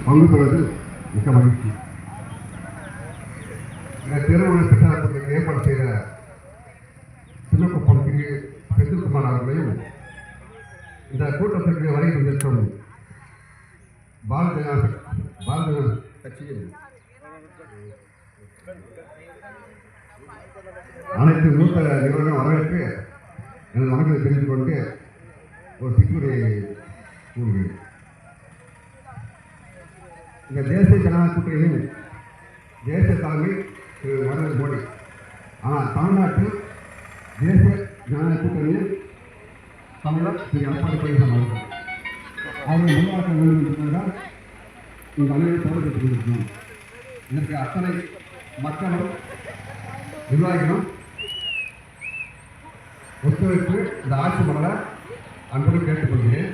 பங்கு பெறுவது மிக்க மகிழ்ச்சி. இந்த திருமண பிரச்சாரத்துக்கு ஏற்பாடு செய்த சின்னக்குப்பம் திரு செந்தில்குமார் அவர்களையும் இந்த கூட்டத்திற்கு வரை வந்திருக்கும் பாரதிய கட்சியில் அனைத்து மூத்த நிறுவனம் வரவேற்று எனது வணக்கத்தை தெரிந்து கொண்டு ஒரு சிற்றுரை கூறுகிறேன். இந்த தேசிய ஜனநாயக கூட்டணியின் தேசிய தலைமை திரு நரேந்திர மோடி. ஆனால் தமிழ்நாட்டில் தேசிய ஜனநாயக கூட்டணியில் தமிழர் திரு எடப்பாடி பழனிசாமி அவர்கள் உருவாக்க வேண்டும் என்பதுதான் இந்த அனைவரும் தோல்விட்டு கொண்டிருக்கிறோம். இதற்கு அத்தனை மக்களும் நிர்வாகிகளும் ஒத்துழைப்பு இந்த ஆட்சி மலர அன்புடன் கேட்டுக்கொள்கிறேன்.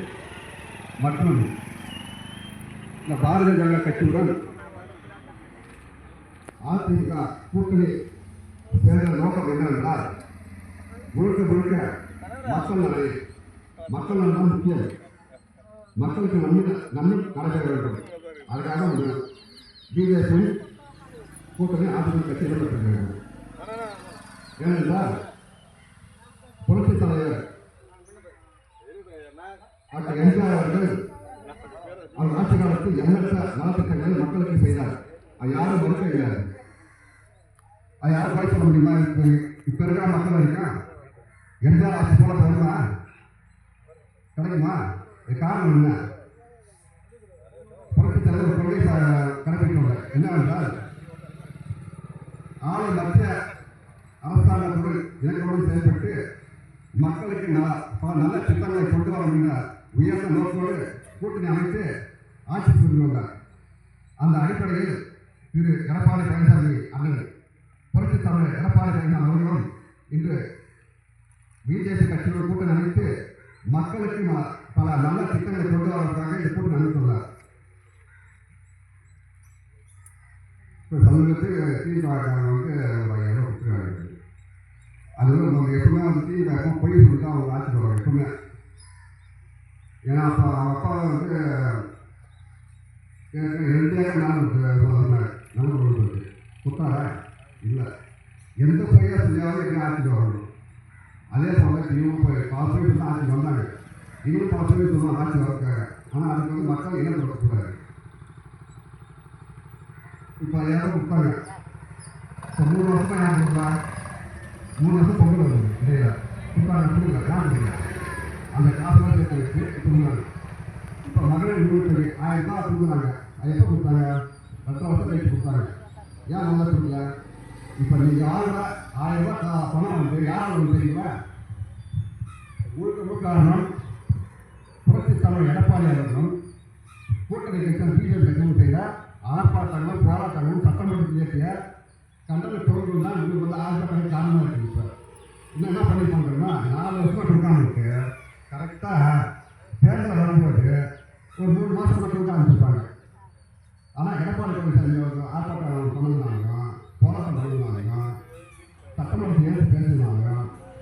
மற்றும் இந்த பாரதிய ஜனதா கட்சியுடன் அதிமுக கூட்டணி சேர்ந்த நோக்கம் என்னவென்றால் முழுக்க முழுக்க மக்கள் நலன் முக்கியம். மக்களுக்கு நன்மை நடைபெற வேண்டும். அதுக்காக பிஜேபி கூட்டணி அதிமுக கட்சியில் பெற்றிருக்கிறது. ஏனென்றால் புரட்சித் தலைவர் டாக்டர் எம்ஜிஆர் அவர்கள் அவர் ஆட்சி காலத்தில் எண்ணற்ற நலத்திட்டங்களை மக்களுக்கு செய்தார். அது யாரும் மறுக்க கிடையாது. அது யாரும் போய் சொல்ல முடியுமா? இப்ப இருக்கிற மக்கள் இருக்கா எம்ஜிஆர் ஆட்சி போல போகணுமா? கிடைக்குமா? இது காரணம் என்ன? புரட்சித் தலைவர் கொள்கை கடைபிடிக்கவில்லை. என்னவென்றால் ஆளை மத்திய அரசாங்கத்துடன் இணக்கமுடன் செயல்பட்டு மக்களுக்கு பல நல்ல திட்டங்களை கொண்டு வர என்ற உயர்ந்த நோக்கோடு கூட்டணி அமைத்து ஆட்சி புரிந்து வந்தார். அந்த அடிப்படையில் திரு எடப்பாடி பழனிசாமி அண்ணன் புரட்சித் தலைவர் எடப்பாடி பழனிசாமி அவர்களும் இன்று பிஜேபி கட்சியோடு கூட்டணி அமைத்து மக்களுக்கு பல நல்ல திட்டங்களை கொண்டு வருவதற்காக இந்த கூட்டணி அமைத்துள்ளார். சமூகத்தில் திமுக கொடுத்துருக்காங்க. அது நம்ம எப்பவுமே திமுக பொய் சொல்லிட்டு அவங்க ஆட்சி வருவாங்க எப்பவுமே. ஏன்னா அப்போ அப்பா நல்ல கொடுத்து கொடுத்தாரா இல்லை, எந்த பொய்யா செஞ்சாலும் என்ன ஆட்சிக்கு வரணும். அதே போல் இவங்க போய் பாசமே தான் ஆட்சி வந்தாங்க. இவங்க பாசமே சொல்லுவாங்க ஆட்சி வரக்காங்க. ஆனால் அதுக்கு மக்கள் என்ன கொடுக்கக்கூடாது. இப்போ யாரும் கொடுத்தாங்க. இப்போ 3 வருஷமாக யார் கொடுக்குறா? 3 வருஷம் பொங்கல் வருது இல்லையா? கொடுத்தாங்க கொடுங்க யார் கொடுங்க அந்த காசுலாம் சேர்த்து வச்சு கொடுக்குறாங்க. இப்போ மகளிர் உரிமை 1000 ரூபா கொடுக்குறாங்க. அது எப்போ கொடுத்தாங்க? 10 வருஷம் கழிச்சு கொடுத்தாங்க. ஏன் நல்லா கொடுக்கல? இப்போ நீங்கள் 1000 ரூபா பணம் வந்து யாரால் வந்து தெரியுமா? முழுக்க காரணம் புரட்சித் தலைவர் எடப்பாடி அவர்களும் கூட்டணி கட்சியும் பிஜேபி கட்சியும் செய்த ஆர்ப்பாட்டங்களும் போராட்டங்களும் சட்டமன்றத்தில் இயற்றிய கண்டன தோல்விகள் தான் உங்களுக்கு வந்து ஆர்ப்பாட்டங்கள் காரணமாக இருக்குது. இப்போ இன்னும் என்ன பண்ணி பண்ணுறோம்னா 4 வருஷமாக கொடுக்காமலுக்கு கரெக்டாக தேர்தல் வரும்போது ஒரு 3 மாதம் கொடுக்க ஆரம்பிச்சிருப்பாங்க. ஆனால் எடப்பாடி பழனிசாமி அவர்கள் ஆர்ப்பாட்டம் பண்ணிருந்தாங்க, போராட்டம் பண்ணிருந்தாங்க, சட்டமன்றத்தில் ஏற்று பேசினாங்க,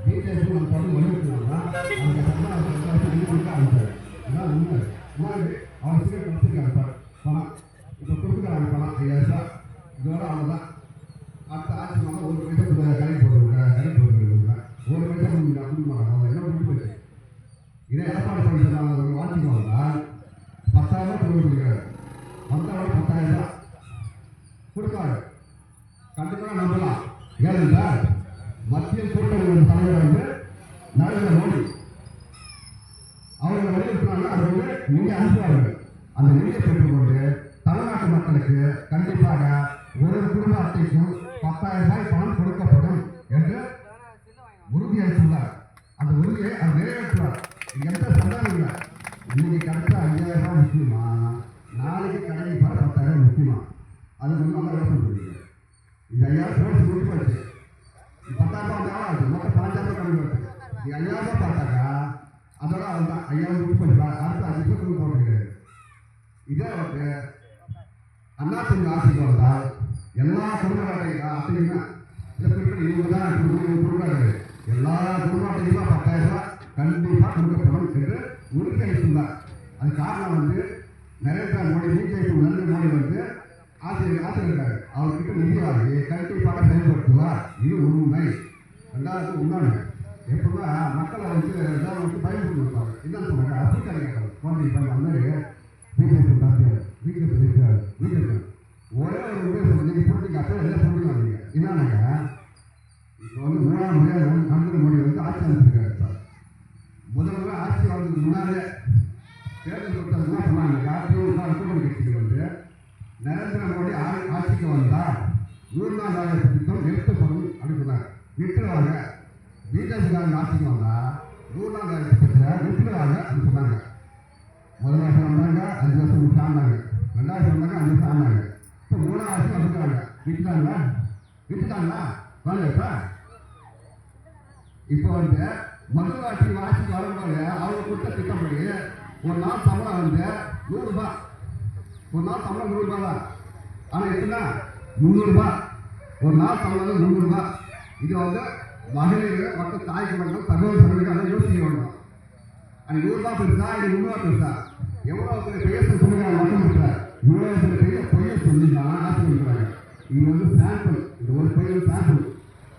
பிஜேபி நம்ம தொடர்ந்து வலியுறுத்தினாங்க. அந்த சட்டமன்ற கொடுக்க ஆரம்பிச்சார். இதான் உண்மை. அவர் சீக்கிரம் கொடுத்துருக்காங்க சார் பணம். இப்போ கொடுத்துக்கிறாங்க பணம் 5000 ரூபா. இதோட அவ்வளோதான். அடுத்த ஆட்சி மாதம் 1 பைசா கரை போட்டுருங்க, கரை போட்டுருங்க. 1 பைசா கொடுக்க மாட்டாங்க. என்ன கொடுத்து இதே எடப்பாடி பழனிசாமி ஆட்சிக்கு வந்தால் 10,000 ரூபா கொடுக்குறாரு. வந்தவங்க 10,000 ரூபா கொடுப்பாரு. கண்டிப்பாக நம்பலாம். ஏனென்றால் மத்திய கூட்டணி தலைவர் வந்து நரேந்திர மோடி அவர்கள் வலியுறுத்தினாங்க. அது வந்து நீங்கள் அனுப்புவார்கள். அந்த நிதியை பெற்றுக்கொண்டு தமிழ்நாட்டு மக்களுக்கு கண்டிப்பாக ஒரு குடும்ப அட்டைக்கும் 10,000 ரூபாய் பணம் கொடுக்கப்படும் என்று உறுதியளித்துள்ளார். அந்த உறுதியை அவர் நிறைவேற்றுவார். எந்த சந்தேகம் இல்லை. இன்னைக்கு கிடைச்சா 5,000 ரூபாய் முக்கியமா, நாளைக்கு கடைக்கு வர 10,000 முக்கியமா? அது வந்து நல்லா யோசனை பண்ணுறீங்க. இது 5,000 கோர்ஸ் முடிப்பாச்சு. 10,000 ரூபாய் ஆகுது. மொத்தம் 15,000 கம்மி வருது. 5,000 ரூபாய் பார்த்தாக்கா அதோட அதுதான் 5,000 முடிப்பாச்சு. அடுத்த 5 வருஷத்துக்கு போக முடியாது. இதே வந்து அதிமுக ஆட்சிக்கு வந்தால் எல்லா குடும்ப அட்டையுமே இதை குறிப்பிட்டு இவங்க தான் கொடுக்காது. எல்லா குடும்ப அட்டையுமே 10,000 ரூபாய் கண்டிப்பாக கொடுக்கப்படும் என்று உறுதியளித்துள்ளார். அது காரணம் வந்து நரேந்திர மோடி பிஜேபி நரேந்திர மோடி வந்து ஆசிரியர் அவர்கிட்ட நிதி வாங்கி கண்டிப்பாக செயல்படுத்துவார். இது உண்மை. ரெண்டாவது உண்மை எப்பவுமே மக்களை வந்து பயன்படுத்தி கொடுப்பாங்க. என்னன்னு சொல்றாங்க, அப்துல் கேட்கறாங்க குழந்தை இப்போ வந்து பிஜேபி பிஜேபி ஒரே ஒரு உபயோகம் நீங்கள் போட்டிங்க அப்போ எல்லாம் சொல்லுங்க. நீங்கள் என்னன்னாங்க இப்போ வந்து 3ஆம் முறையாக நரேந்திர மோடி வந்து ஆட்சி அமைச்சிருக்காரு. சார் முதல்ல ஆட்சி வந்ததுக்கு முன்னாலே தேர்தல் கொடுத்தது என்ன சொன்னாங்க, கூட்டணி கட்சிக்கு வந்து நரேந்திர மோடி ஆட்சிக்கு வந்தால் 100 நாள் வேலை திட்டம் நிறுத்தப்படும் அப்படின்னு சொன்னாங்க. நிறுத்துவாங்க. பிஜேபிக்காரங்க ஆட்சிக்கு வந்தால் 100 நாள் வேலை திட்டத்தை நிறுத்துவாங்க அப்படின்னு சொன்னாங்க. முதல் வருஷம் வந்தாங்க, 5 வருஷம் ஆனாங்க. 2வது வந்தாங்க, 5 வருஷம் ஆனாங்க. இப்போ 3ஆவது வருஷம் வந்துட்டாங்க. விட்டுட்டாங்களா வாங்க. இப்போ வந்து முதல் ஆட்சிக்கு வரும்போது அவங்க கொடுத்த திட்டப்படி ஒரு நாள் சம்பளம் வந்து 100 ரூபாய். ஒரு நாள் சம்பளம் 100 ரூபாய் தான். ஆனால் எப்படின்னா 300 ரூபாய். ஒரு நாள் சம்பளம் 100 ரூபாய். இது வந்து மகளிர் மற்றும் தாய்க்கு மட்டும் சகோதரர்களுக்கு அதை யோசிக்க வேண்டும். அது 100 ரூபாய் பெருசா, இது 300 ரூபாய் பெருசா? எவ்வளோ பெரிய சொல்லுங்க மட்டும் இருக்கிறார். இவ்வளோ பெரிய பொய்யை சொல்லி தான் ஆட்சி இருக்கிறாங்க. இது வந்து சாம்பிள். இது ஒரு பொய்யில் சாம்பிள்.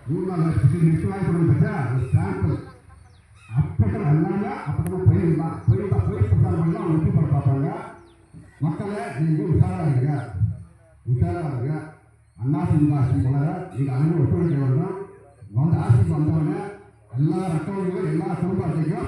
100 நாள் நிச்சயமாக சொல்லுங்க ஒரு சாம்பிள். அப்பட்டம் எல்லாமே அப்பட்டம் பொய்யில் தான். பொய் பிரச்சாரம் பண்ணி அவங்க வெற்றி பண்ண பார்ப்பாங்க. மக்களை நீங்கள் உஷாராக அண்ணா திமுக ஆட்சி போல நீங்கள் அனைவரும் ஒத்துழைக்க வேண்டும். வந்து ஆட்சிக்கு வந்தவொடனே எல்லா அக்கௌண்ட்களும் எல்லா குடும்ப அட்டைக்கும்